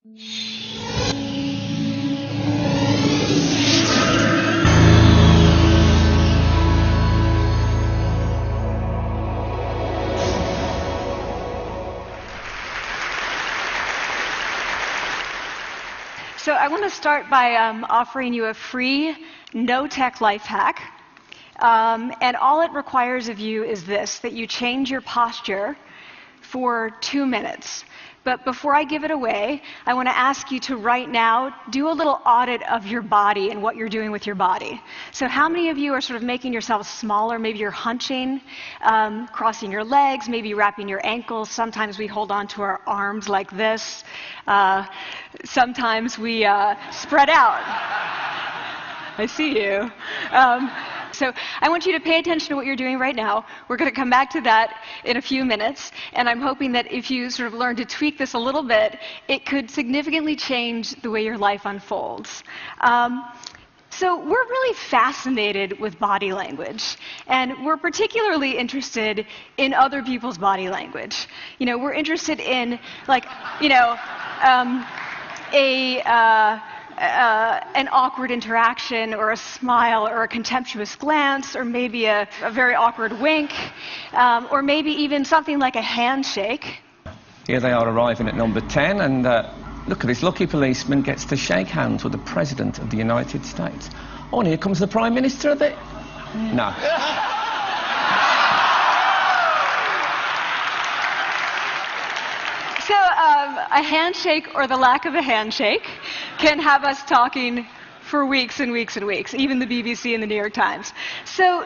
So I want to start by offering you a free, no-tech life hack. And all it requires of you is this, that you change your posture for 2 minutes. But before I give it away, I want to ask you to right now do a little audit of your body and what you're doing with your body. So how many of you are sort of making yourselves smaller? Maybe you're hunching, crossing your legs, maybe wrapping your ankles. Sometimes we hold on to our arms like this. Sometimes we spread out. I see you. So I want you to pay attention to what you're doing right now. We're going to come back to that in a few minutes, and I'm hoping that if you sort of learn to tweak this a little bit, it could significantly change the way your life unfolds. So we're really fascinated with body language, and we're particularly interested in other people's body language. You know, we're interested in, like, you know, an awkward interaction, or a smile, or a contemptuous glance, or maybe a very awkward wink, or maybe even something like a handshake. Here they are arriving at number 10, and look at this lucky policeman gets to shake hands with the President of the United States. Oh, and here comes the Prime Minister of it. No. So a handshake, or the lack of a handshake, can have us talking for weeks and weeks and weeks, even the BBC and the New York Times. So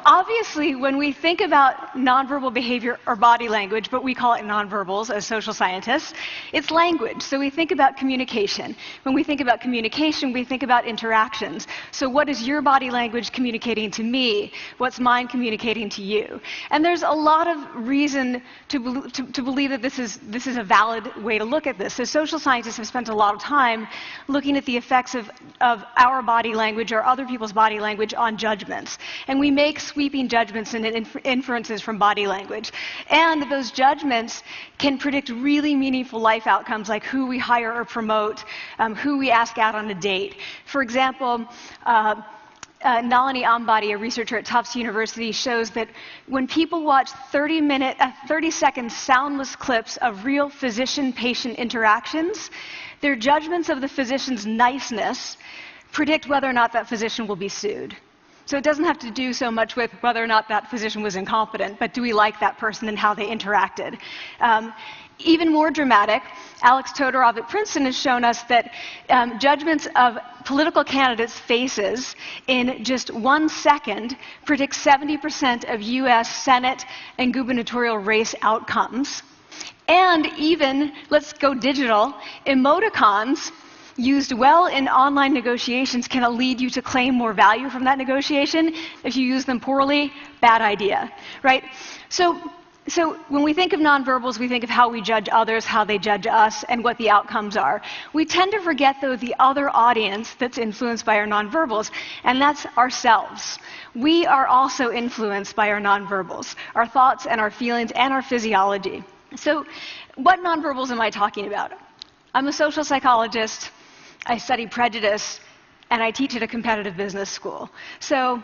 obviously, when we think about nonverbal behavior or body language, but we call it nonverbals as social scientists, it's language. So we think about communication. When we think about communication, we think about interactions. So what is your body language communicating to me? What's mine communicating to you? And there's a lot of reason to believe that this is a valid way to look at this. So social scientists have spent a lot of time looking at the effects of our body language or other people's body language on judgments. And we make sweeping judgments and inferences from body language. And those judgments can predict really meaningful life outcomes, like who we hire or promote, who we ask out on a date. For example, Nalini Ambady, a researcher at Tufts University, shows that when people watch 30-second soundless clips of real physician-patient interactions, their judgments of the physician's niceness predict whether or not that physician will be sued. So it doesn't have to do so much with whether or not that physician was incompetent, but do we like that person and how they interacted? Even more dramatic, Alex Todorov at Princeton has shown us that judgments of political candidates' faces in just 1 second predict 70% of US Senate and gubernatorial race outcomes. And even, let's go digital, emoticons used well in online negotiations can lead you to claim more value from that negotiation. If you use them poorly, bad idea, right? So when we think of nonverbals, we think of how we judge others, how they judge us, and what the outcomes are. We tend to forget, though, the other audience that's influenced by our nonverbals, and that's ourselves. We are also influenced by our nonverbals, our thoughts and our feelings and our physiology. So what nonverbals am I talking about? I'm a social psychologist. I study prejudice, and I teach at a competitive business school. So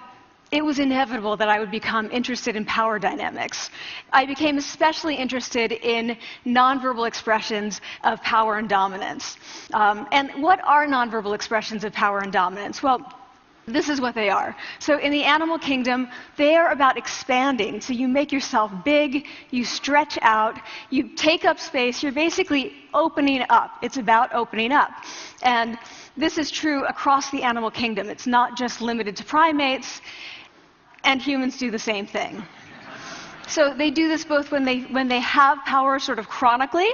it was inevitable that I would become interested in power dynamics. I became especially interested in nonverbal expressions of power and dominance. And what are nonverbal expressions of power and dominance? Well, this is what they are. So in the animal kingdom, they are about expanding. So you make yourself big, you stretch out, you take up space, you're basically opening up. It's about opening up. And this is true across the animal kingdom. It's not just limited to primates, and humans do the same thing. So they do this both when they have power sort of chronically,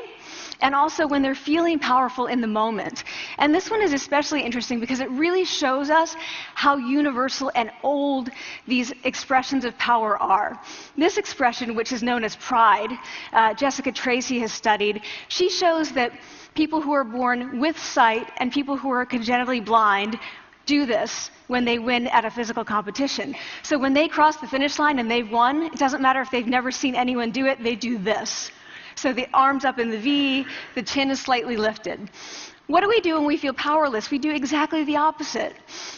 and also when they're feeling powerful in the moment. And this one is especially interesting because it really shows us how universal and old these expressions of power are. This expression, which is known as pride, Jessica Tracy has studied, she shows that people who are born with sight and people who are congenitally blind do this when they win at a physical competition. So when they cross the finish line and they've won, it doesn't matter if they've never seen anyone do it, they do this. So the arms up in the V, the chin is slightly lifted. What do we do when we feel powerless? We do exactly the opposite.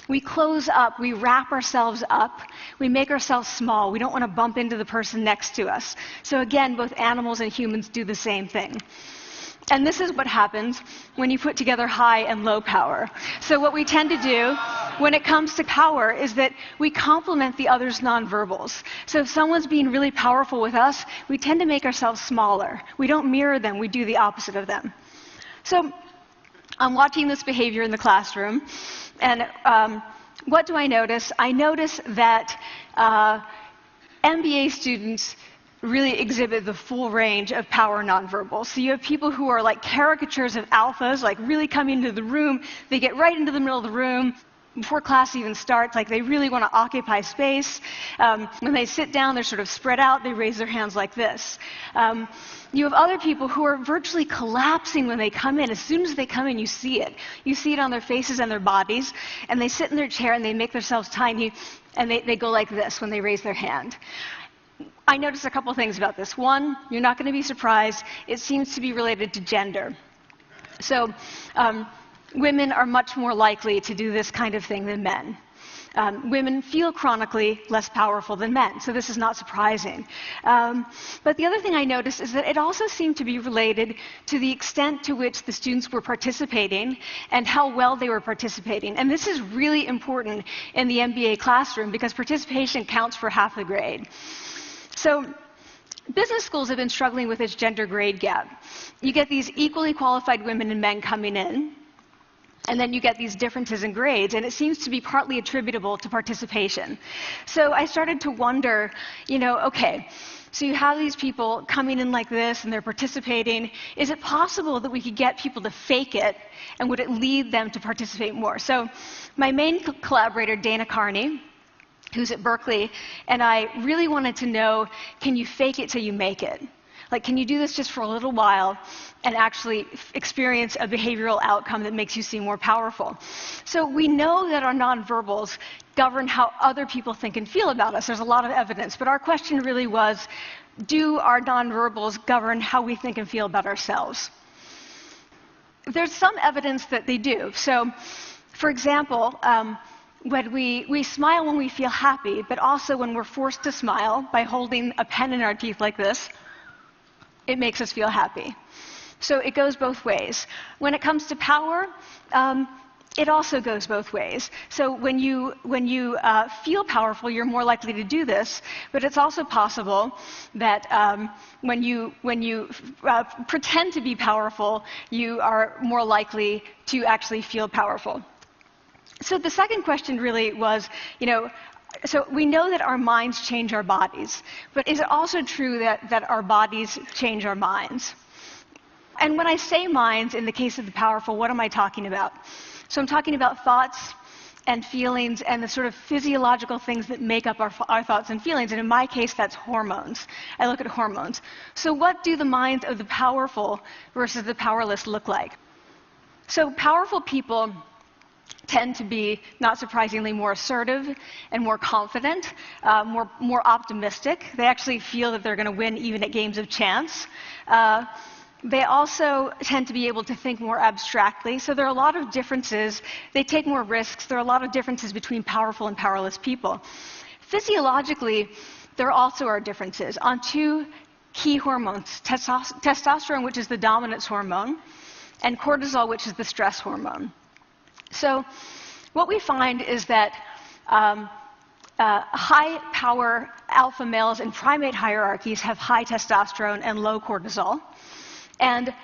We close up, we wrap ourselves up, we make ourselves small. We don't want to bump into the person next to us. So again, both animals and humans do the same thing. And this is what happens when you put together high and low power. So what we tend to do when it comes to power is that we complement the other's nonverbals. So if someone's being really powerful with us, we tend to make ourselves smaller. We don't mirror them, we do the opposite of them. So I'm watching this behavior in the classroom, and what do I notice? I notice that MBA students really exhibit the full range of power nonverbals. So you have people who are like caricatures of alphas, like really come into the room, they get right into the middle of the room before class even starts, like they really want to occupy space. When they sit down, they're sort of spread out, they raise their hands like this. You have other people who are virtually collapsing when they come in. As soon as they come in, you see it. You see it on their faces and their bodies, and they sit in their chair and they make themselves tiny, and they go like this when they raise their hand. I noticed a couple things about this. One, you're not going to be surprised, it seems to be related to gender. So women are much more likely to do this kind of thing than men. Women feel chronically less powerful than men, so this is not surprising. But the other thing I noticed is that it also seemed to be related to the extent to which the students were participating and how well they were participating. And this is really important in the MBA classroom because participation counts for half the grade. So business schools have been struggling with its gender grade gap. You get these equally qualified women and men coming in, and then you get these differences in grades, and it seems to be partly attributable to participation. So I started to wonder, okay, so you have these people coming in like this, and they're participating. Is it possible that we could get people to fake it, and would it lead them to participate more? So my main collaborator, Dana Carney, who's at Berkeley, and I really wanted to know, can you fake it till you make it? Like, can you do this just for a little while and actually experience a behavioral outcome that makes you seem more powerful? So we know that our nonverbals govern how other people think and feel about us. There's a lot of evidence, but our question really was, do our nonverbals govern how we think and feel about ourselves? There's some evidence that they do. So, for example, when we smile when we feel happy, but also when we're forced to smile by holding a pen in our teeth like this, it makes us feel happy. So it goes both ways. When it comes to power, it also goes both ways. So when you feel powerful, you're more likely to do this, but it's also possible that when you pretend to be powerful, you are more likely to actually feel powerful. So the second question really was, so we know that our minds change our bodies, but is it also true that our bodies change our minds? And when I say minds, in the case of the powerful, what am I talking about? So I'm talking about thoughts and feelings and the sort of physiological things that make up our thoughts and feelings. And in my case, that's hormones. I look at hormones. So what do the minds of the powerful versus the powerless look like? So powerful people tend to be, not surprisingly, more assertive and more confident, more optimistic. They actually feel that they're going to win even at games of chance. They also tend to be able to think more abstractly. So there are a lot of differences. They take more risks. There are a lot of differences between powerful and powerless people. Physiologically, there also are differences on two key hormones, testosterone, which is the dominance hormone, and cortisol, which is the stress hormone. So what we find is that high-power alpha males in primate hierarchies have high testosterone and low cortisol. And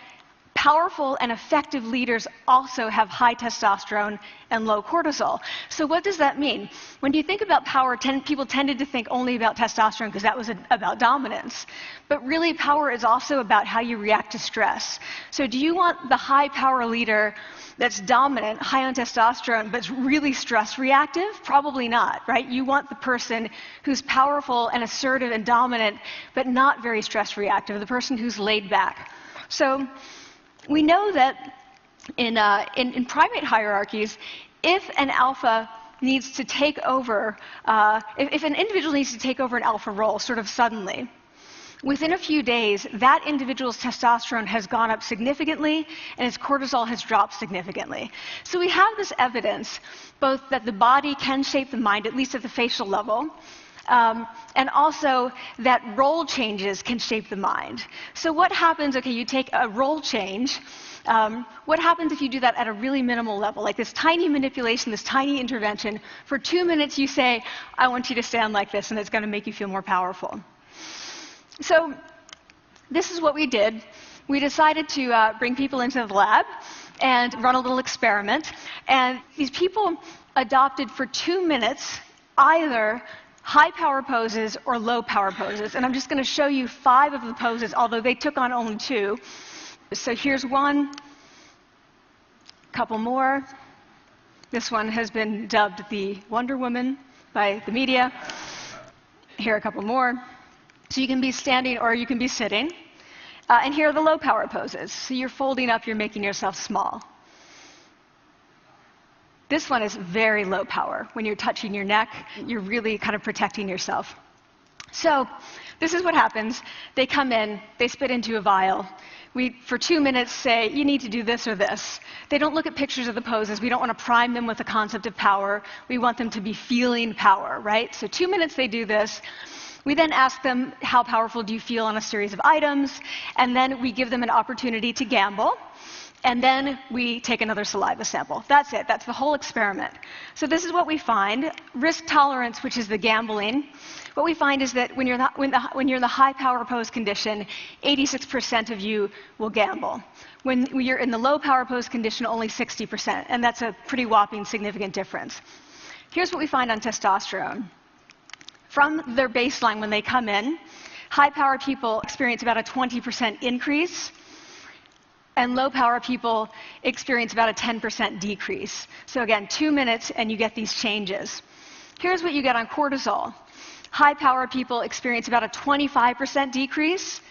powerful and effective leaders also have high testosterone and low cortisol. So what does that mean? When you think about power, people tended to think only about testosterone because that was about dominance. But really, power is also about how you react to stress. So do you want the high-power leader that's dominant, high on testosterone, but really stress reactive? Probably not, right? You want the person who's powerful and assertive and dominant, but not very stress reactive, the person who's laid back. So we know that in primate hierarchies, if an alpha needs to take over, if an individual needs to take over an alpha role sort of suddenly, within a few days, that individual's testosterone has gone up significantly and his cortisol has dropped significantly. So we have this evidence, both that the body can shape the mind, at least at the facial level, and also that role changes can shape the mind. So what happens, okay, you take a role change, what happens if you do that at a really minimal level, like this tiny manipulation, this tiny intervention? For 2 minutes you say, I want you to stand like this, and it's going to make you feel more powerful. So this is what we did. We decided to bring people into the lab and run a little experiment. And these people adopted for 2 minutes either high power poses or low power poses. And I'm just going to show you 5 of the poses, although they took on only 2. So here's one, a couple more. This one has been dubbed the Wonder Woman by the media. Here are a couple more. So you can be standing or you can be sitting. And here are the low power poses. So you're folding up, you're making yourself small. This one is very low power. When you're touching your neck, you're really kind of protecting yourself. So this is what happens. They come in, they spit into a vial. We, for 2 minutes, say, you need to do this or this. They don't look at pictures of the poses. We don't want to prime them with the concept of power. We want them to be feeling power, right? So 2 minutes they do this. We then ask them, how powerful do you feel on a series of items? And then we give them an opportunity to gamble. And then we take another saliva sample. That's it. That's the whole experiment. So this is what we find. Risk tolerance, which is the gambling. What we find is that when you're in the high power pose condition, 86% of you will gamble. When you're in the low power pose condition, only 60%. And that's a pretty whopping significant difference. Here's what we find on testosterone. From their baseline when they come in, high power people experience about a 20% increase. And low-power people experience about a 10% decrease. So again, 2 minutes and you get these changes. Here's what you get on cortisol. High-power people experience about a 25% decrease,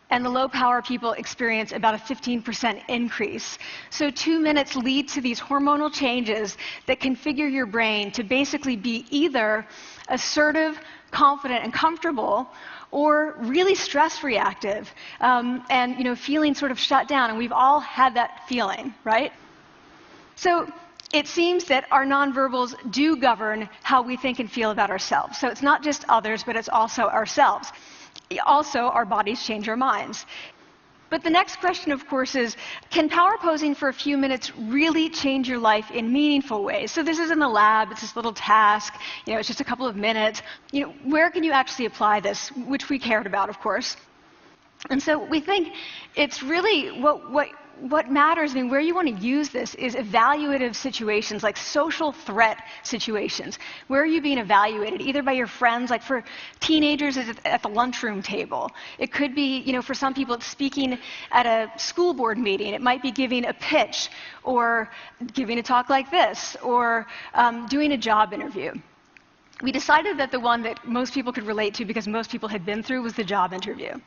and the low-power people experience about a 15% increase. So 2 minutes lead to these hormonal changes that configure your brain to basically be either assertive, confident, and comfortable, or really stress reactive, and feeling sort of shut down. And we've all had that feeling, right? So it seems that our nonverbals do govern how we think and feel about ourselves. So it's not just others, but it's also ourselves. Also, our bodies change our minds. But the next question, of course, is, can power posing for a few minutes really change your life in meaningful ways? So this is in the lab, it's this little task, it's just a couple of minutes. Where can you actually apply this, which we cared about, of course. And so we think it's really what matters, where you want to use this is evaluative situations, like social threat situations. Where are you being evaluated? Either by your friends, like for teenagers, it's at the lunchroom table. It could be, for some people, it's speaking at a school board meeting. It might be giving a pitch, or giving a talk like this, or doing a job interview. We decided that the one that most people could relate to, because most people had been through, was the job interview.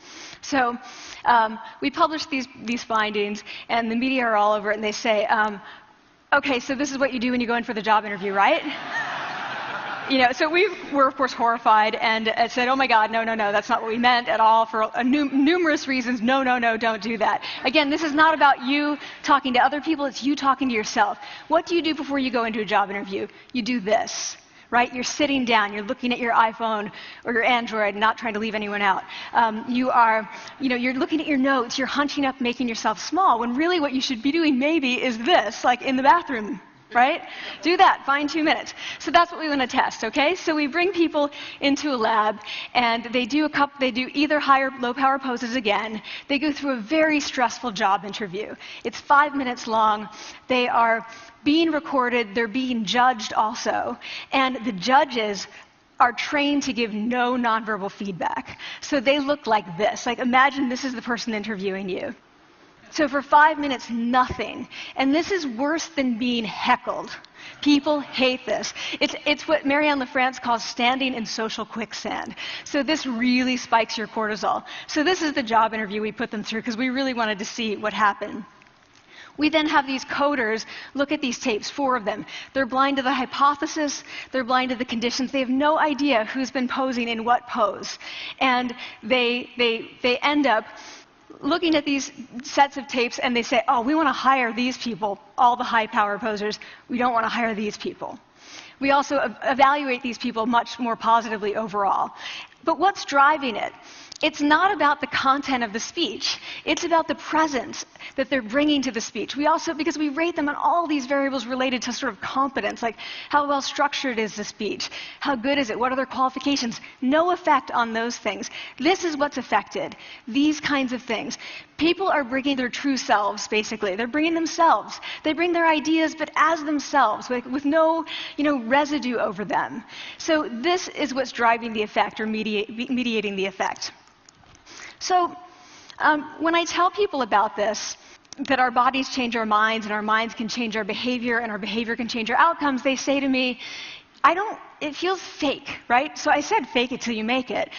So we published these findings, and the media are all over it, and they say, okay, so this is what you do when you go in for the job interview, right? So we were, of course, horrified and said, oh my God, no, that's not what we meant at all, for numerous reasons. No, don't do that. Again, this is not about you talking to other people, it's you talking to yourself. What do you do before you go into a job interview? You do this. Right? You're sitting down, you're looking at your iPhone or your Android, not trying to leave anyone out. You're looking at your notes, you're hunching up, making yourself small, when really what you should be doing maybe is this, like in the bathroom, right? Do that, find 2 minutes. So that's what we want to test, okay? So we bring people into a lab, and they do either high or low power poses again. They go through a very stressful job interview. It's 5 minutes long. They are being recorded, they're being judged also, and the judges are trained to give no nonverbal feedback. So they look like this. Like, imagine this is the person interviewing you. So for 5 minutes, nothing. And this is worse than being heckled. People hate this. It's what Marianne LaFrance calls standing in social quicksand. So this really spikes your cortisol. So this is the job interview we put them through, because we really wanted to see what happened. We then have these coders look at these tapes, 4 of them. They're blind to the hypothesis, they're blind to the conditions. They have no idea who's been posing in what pose. And they end up looking at these sets of tapes and they say, oh, we want to hire these people, all the high power posers. We don't want to hire these people. We also evaluate these people much more positively overall. But what's driving it? It's not about the content of the speech. It's about the presence that they're bringing to the speech. We also, because we rate them on all these variables related to sort of competence, like how well structured is the speech? How good is it? What are their qualifications? No effect on those things. This is what's affected. These kinds of things. People are bringing their true selves, basically. They're bringing themselves. They bring their ideas, but as themselves, with no, residue over them. So this is what's driving the effect or mediating the effect. So when I tell people about this, that our bodies change our minds and our minds can change our behavior and our behavior can change our outcomes, they say to me, it feels fake, right? So I said fake it till you make it.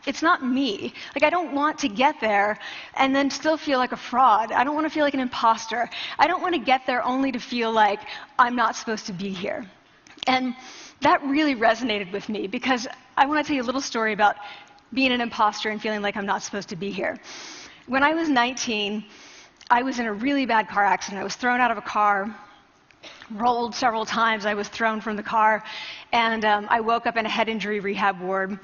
It's not me. I don't want to get there and then still feel like a fraud. I don't want to feel like an imposter. I don't want to get there only to feel like I'm not supposed to be here. And that really resonated with me because I want to tell you a little story about being an imposter and feeling like I'm not supposed to be here. When I was 19, I was in a really bad car accident. I was thrown out of a car, rolled several times. I was thrown from the car, and I woke up in a head injury rehab ward.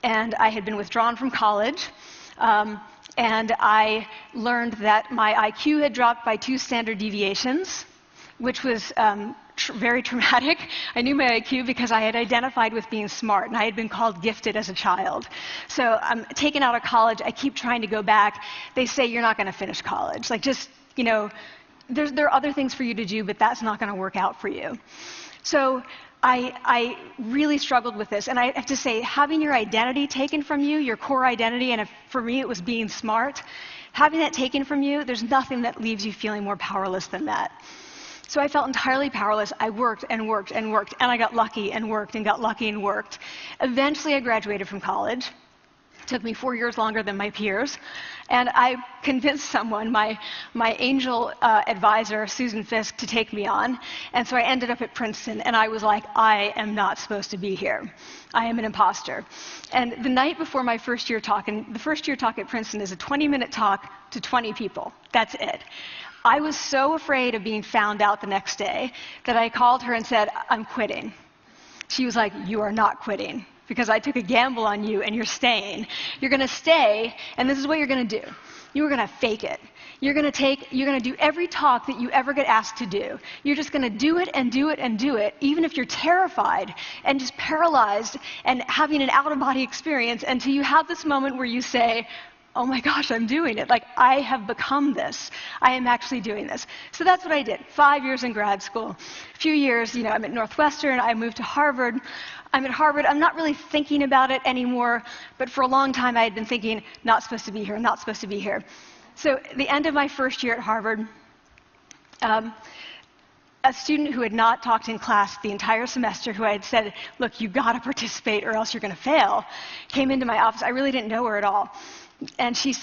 And I had been withdrawn from college, and I learned that my IQ had dropped by 2 standard deviations, which was very traumatic. I knew my IQ because I had identified with being smart, and I had been called gifted as a child. So I'm taken out of college. I keep trying to go back. They say, you're not going to finish college. There are other things for you to do, but that's not going to work out for you. So I really struggled with this. And I have to say, having your identity taken from you, your core identity, and for me it was being smart, having that taken from you, there's nothing that leaves you feeling more powerless than that. So I felt entirely powerless. I worked and worked and worked, and I got lucky and worked and got lucky and worked. Eventually I graduated from college. It took me 4 years longer than my peers. And I convinced someone, my angel advisor, Susan Fisk, to take me on. And so I ended up at Princeton, and I was like, I am not supposed to be here. I am an imposter. And the night before my first year talk, and the first year talk at Princeton is a 20-minute talk to 20 people. That's it. I was so afraid of being found out the next day that I called her and said, I'm quitting. She was like, you are not quitting, because I took a gamble on you and you're staying. You're going to stay, and this is what you're going to do. You are going to fake it. You're going to do every talk that you ever get asked to do. You're just going to do it and do it and do it, even if you're terrified and just paralyzed and having an out-of-body experience until you have this moment where you say, oh my gosh, I'm doing it. I have become this. I am actually doing this. So that's what I did. 5 years in grad school. A few years, I'm at Northwestern. I moved to Harvard. I'm at Harvard. I'm not really thinking about it anymore, but for a long time I had been thinking, not supposed to be here, not supposed to be here. So at the end of my first year at Harvard, a student who had not talked in class the entire semester, who I had said, look, you've got to participate or else you're going to fail, came into my office. I really didn't know her at all. And she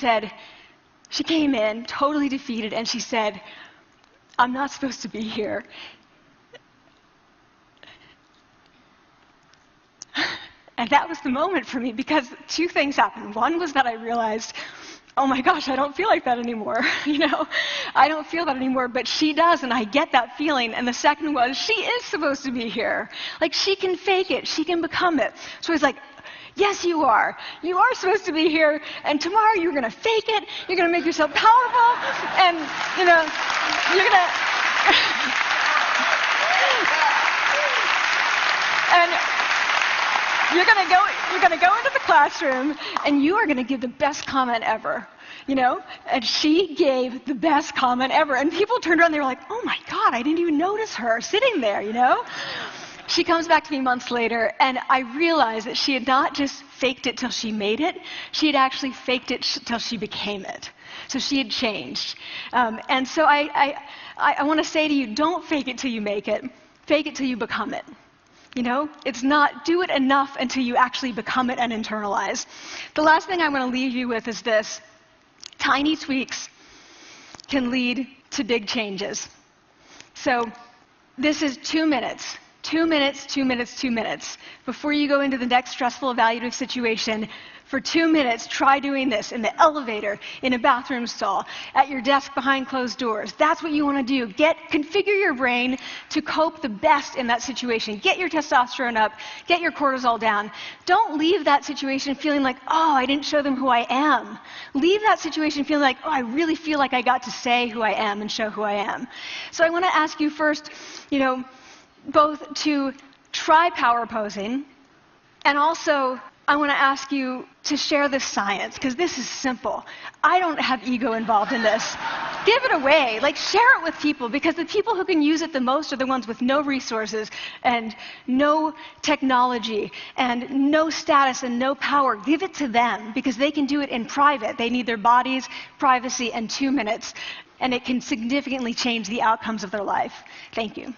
came in totally defeated, and she said, I'm not supposed to be here. And that was the moment for me, because 2 things happened. One was that I realized, oh my gosh, I don't feel like that anymore. I don't feel that anymore, but she does, and I get that feeling. And the second was, she is supposed to be here. She can fake it. She can become it. So I was like, yes, you are. You are supposed to be here, and tomorrow you're going to fake it. You're going to make yourself powerful, and, you're going to... and you're going to go into the classroom, and you are going to give the best comment ever. And she gave the best comment ever. And people turned around, they were like, oh my God, I didn't even notice her sitting there, She comes back to me months later, and I realized that she had not just faked it till she made it, she had actually faked it till she became it. So she had changed. And so I want to say to you, don't fake it till you make it. Fake it till you become it. It's not do it enough until you actually become it and internalize. The last thing I want to leave you with is this. Tiny tweaks can lead to big changes. So this is 2 minutes. 2 minutes, 2 minutes, 2 minutes. Before you go into the next stressful evaluative situation, for 2 minutes, try doing this in the elevator, in a bathroom stall, at your desk behind closed doors. That's what you want to do. Configure your brain to cope the best in that situation. Get your testosterone up, get your cortisol down. Don't leave that situation feeling like, oh, I didn't show them who I am. Leave that situation feeling like, oh, I really feel like I got to say who I am and show who I am. So I want to ask you first, both to try power posing, and also I want to ask you to share this science, because this is simple. I don't have ego involved in this. Give it away. Share it with people, because the people who can use it the most are the ones with no resources and no technology and no status and no power. Give it to them, because they can do it in private. They need their bodies, privacy, and 2 minutes, and it can significantly change the outcomes of their life. Thank you.